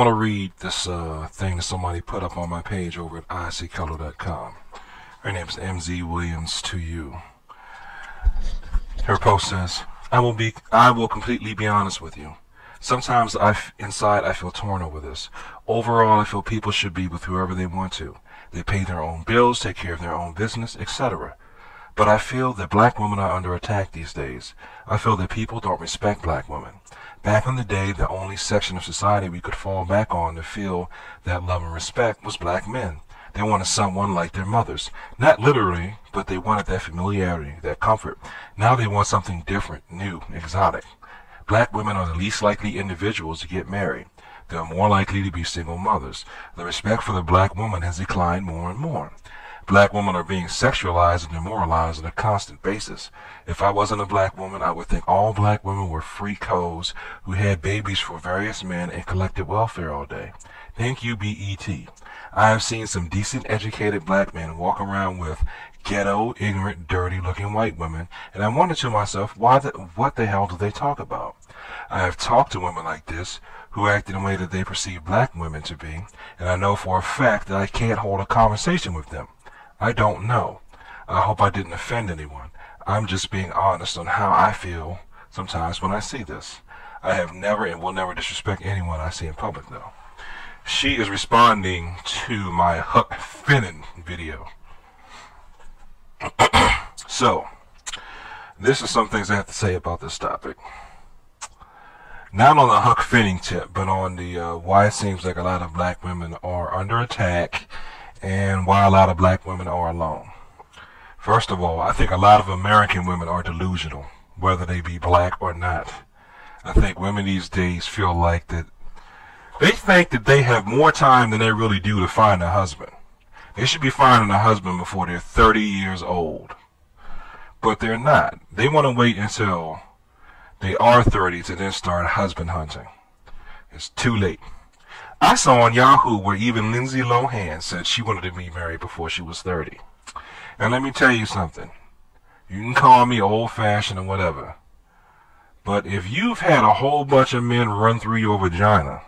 I want to read this thing that somebody put up on my page over at iccolor.com. Her name is MZ Williams to you. Her post says, I will completely be honest with you. Sometimes inside I feel torn over this. Overall, I feel people should be with whoever they want to. They pay their own bills, take care of their own business, etc. But I feel that black women are under attack these days. I feel that people don't respect black women. Back in the day, the only section of society we could fall back on to feel that love and respect was black men. They wanted someone like their mothers. Not literally, but they wanted that familiarity, that comfort. Now they want something different, new, exotic. Black women are the least likely individuals to get married. They are more likely to be single mothers. The respect for the black woman has declined more and more. Black women are being sexualized and demoralized on a constant basis. If I wasn't a black woman, I would think all black women were freak hoes who had babies for various men and collected welfare all day. Thank you, BET. I have seen some decent, educated black men walk around with ghetto, ignorant, dirty-looking white women, and I wonder to myself, what the hell do they talk about? I have talked to women like this who act in a way that they perceive black women to be, and I know for a fact that I can't hold a conversation with them. I don't know. I hope I didn't offend anyone. I'm just being honest on how I feel sometimes when I see this. I have never and will never disrespect anyone I see in public, though. She is responding to my Huck Finn video. So, this is some things I have to say about this topic. Not on the Huck Finn tip, but on the why it seems like a lot of black women are under attack and why a lot of black women are alone. First of all, I think a lot of American women are delusional, whether they be black or not. I think women these days feel like that they think that they have more time than they really do to find a husband. They should be finding a husband before they're 30 years old. But they're not. They want to wait until they are 30 to then start husband hunting. It's too late. I saw on Yahoo where even Lindsay Lohan said she wanted to be married before she was 30. And let me tell you something. You can call me old-fashioned or whatever. But if you've had a whole bunch of men run through your vagina,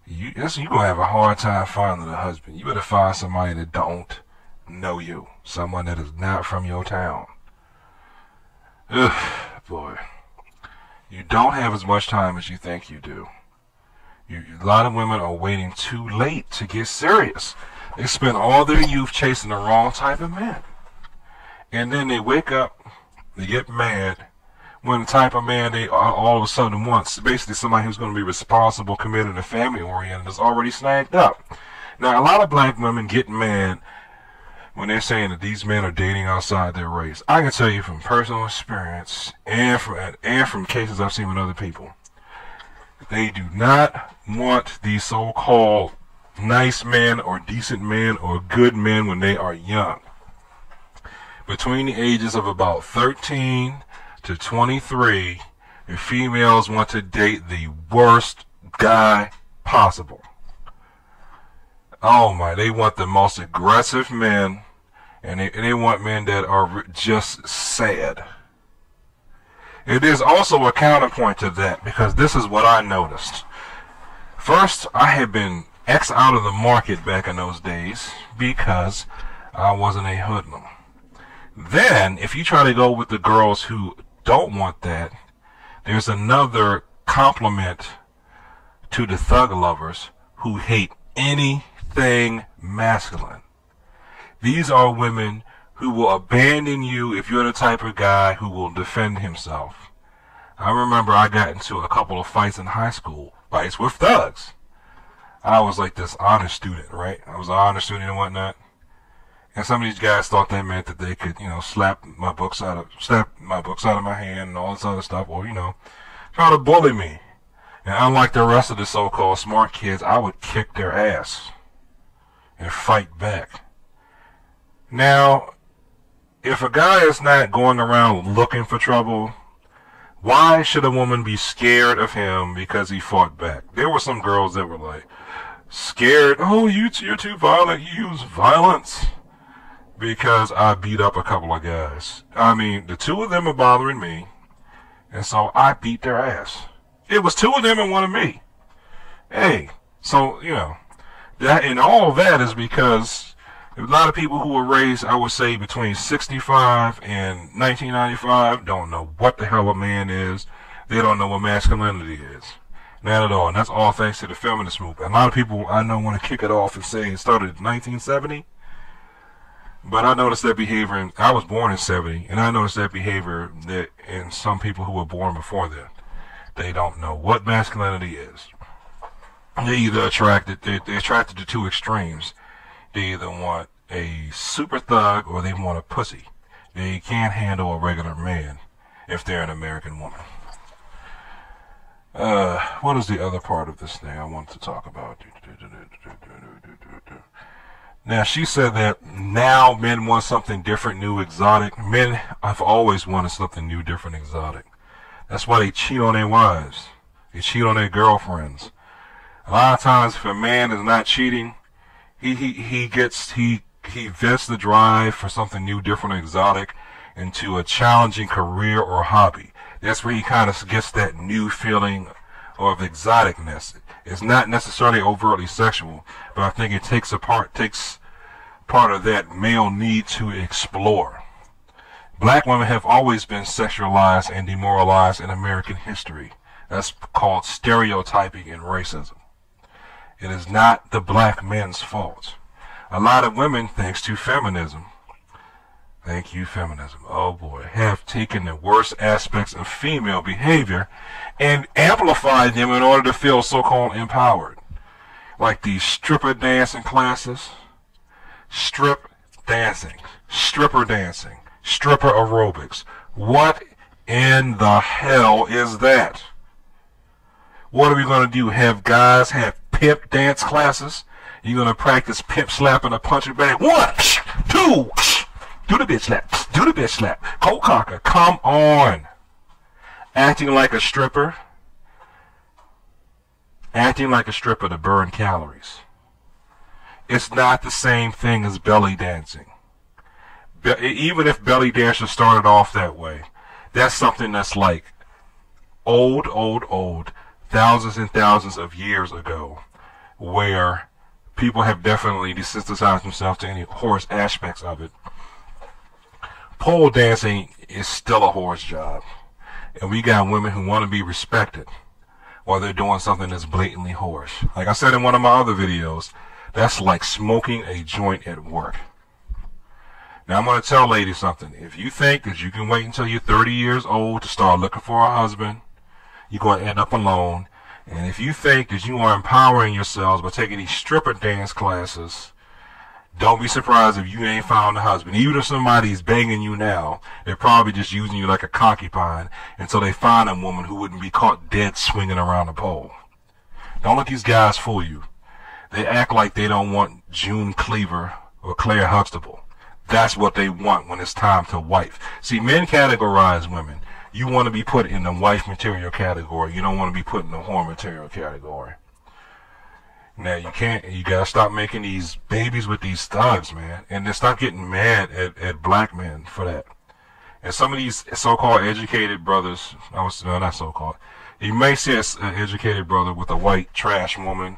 you're going to have a hard time finding a husband. You better find somebody that don't know you. Someone that is not from your town. Ugh, boy. You don't have as much time as you think you do. A lot of women are waiting too late to get serious. They spend all their youth chasing the wrong type of man. And then they wake up, they get mad, when the type of man they all of a sudden want, basically somebody who's going to be responsible, committed, and family-oriented, is already snagged up. Now, a lot of black women get mad when they're saying that these men are dating outside their race. I can tell you from personal experience and from cases I've seen with other people, they do not want these so-called nice men or decent men or good men when they are young. Between the ages of about 13 to 23, the females want to date the worst guy possible. Oh my, they want the most aggressive men, and they want men that are just sad. It is also a counterpoint to that, because this is what I noticed. First, I had been X out of the market back in those days because I wasn't a hoodlum. Then, if you try to go with the girls who don't want that, there's another complement to the thug lovers who hate anything masculine. These are women who will abandon you if you're the type of guy who will defend himself. I remember I got into a couple of fights in high school, fights with thugs. I was like this honor student, right? I was an honor student and whatnot. And some of these guys thought that meant that they could, slap my books out of my hand and all this other stuff, or, try to bully me. And unlike the rest of the so-called smart kids, I would kick their ass and fight back. Now, if a guy is not going around looking for trouble, why should a woman be scared of him because he fought back? There were some girls that were like, scared, oh, you're too violent, you use violence. Because I beat up a couple of guys. I mean, the two of them are bothering me, and so I beat their ass. It was two of them and one of me. Hey, So, you know, that, and all of that is because a lot of people who were raised, I would say, between 65 and 1995 don't know what the hell a man is. They don't know what masculinity is. Not at all. And that's all thanks to the feminist movement. A lot of people I know want to kick it off and say it started in 1970. But I noticed that behavior, and I was born in 70, and I noticed that behavior that in some people who were born before then. They don't know what masculinity is. They either they're attracted to two extremes. They either want a super thug or they want a pussy. They can't handle a regular man if they're an American woman. What is the other part of this thing I want to talk about? Now, she said that now men want something different, new, exotic. Men have always wanted something new, different, exotic. That's why they cheat on their wives. They cheat on their girlfriends. A lot of times, if a man is not cheating, he vents the drive for something new, different, exotic into a challenging career or hobby. That's where he kind of gets that new feeling of exoticness. It's not necessarily overtly sexual, but I think it takes part of that male need to explore. Black women have always been sexualized and demoralized in American history. That's called stereotyping and racism. It is not the black men's fault. A lot of women, thanks to feminism, thank you, feminism, oh boy, have taken the worst aspects of female behavior and amplified them in order to feel so-called empowered. Like these stripper dancing classes, stripper dancing, stripper aerobics. What in the hell is that? What are we going to do? Have guys have pimp dance classes? You're going to practice pimp slapping a punching bag? 1, 2, do the bitch slap, do the bitch slap. Cold cocker, come on. Acting like a stripper to burn calories. It's not the same thing as belly dancing. Even if belly dancers started off that way, that's something that's like old, thousands and thousands of years ago, where people have definitely desensitized themselves to any horse aspects of it. Pole dancing is still a horse job. And we got women who want to be respected while they're doing something that's blatantly horse. Like I said in one of my other videos, that's like smoking a joint at work. Now I'm going to tell ladies something. If you think that you can wait until you're 30 years old to start looking for a husband, you're going to end up alone. And if you think that you are empowering yourselves by taking these stripper dance classes, don't be surprised if you ain't found a husband. Even if somebody's banging you now, they're probably just using you like a concubine until they find a woman who wouldn't be caught dead swinging around a pole. Don't let these guys fool you. They act like they don't want June Cleaver or Claire Huxtable. That's what they want when it's time to wife. See, men categorize women. You want to be put in the wife material category. You don't want to be put in the whore material category. Now, you gotta stop making these babies with these thugs, man. And then stop getting mad at black men for that. And some of these so-called educated brothers, not so-called, you may see an educated brother with a white trash woman.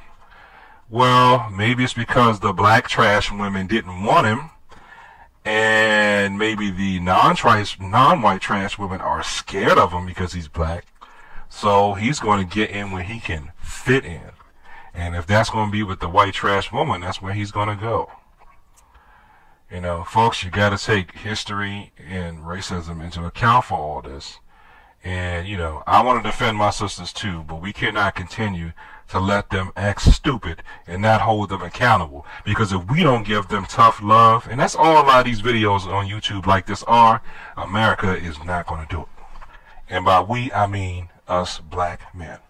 Well, maybe it's because the black trash women didn't want him. And maybe the non-white trash women are scared of him because he's black. So he's going to get in where he can fit in. And if that's going to be with the white trash woman, that's where he's going to go. You know, folks, you got to take history and racism into account for all this. And, you know, I want to defend my sisters too, but we cannot continue to let them act stupid and not hold them accountable. Because if we don't give them tough love, and that's all a lot of these videos on YouTube like this are, America is not going to do it. And by we, I mean us black men.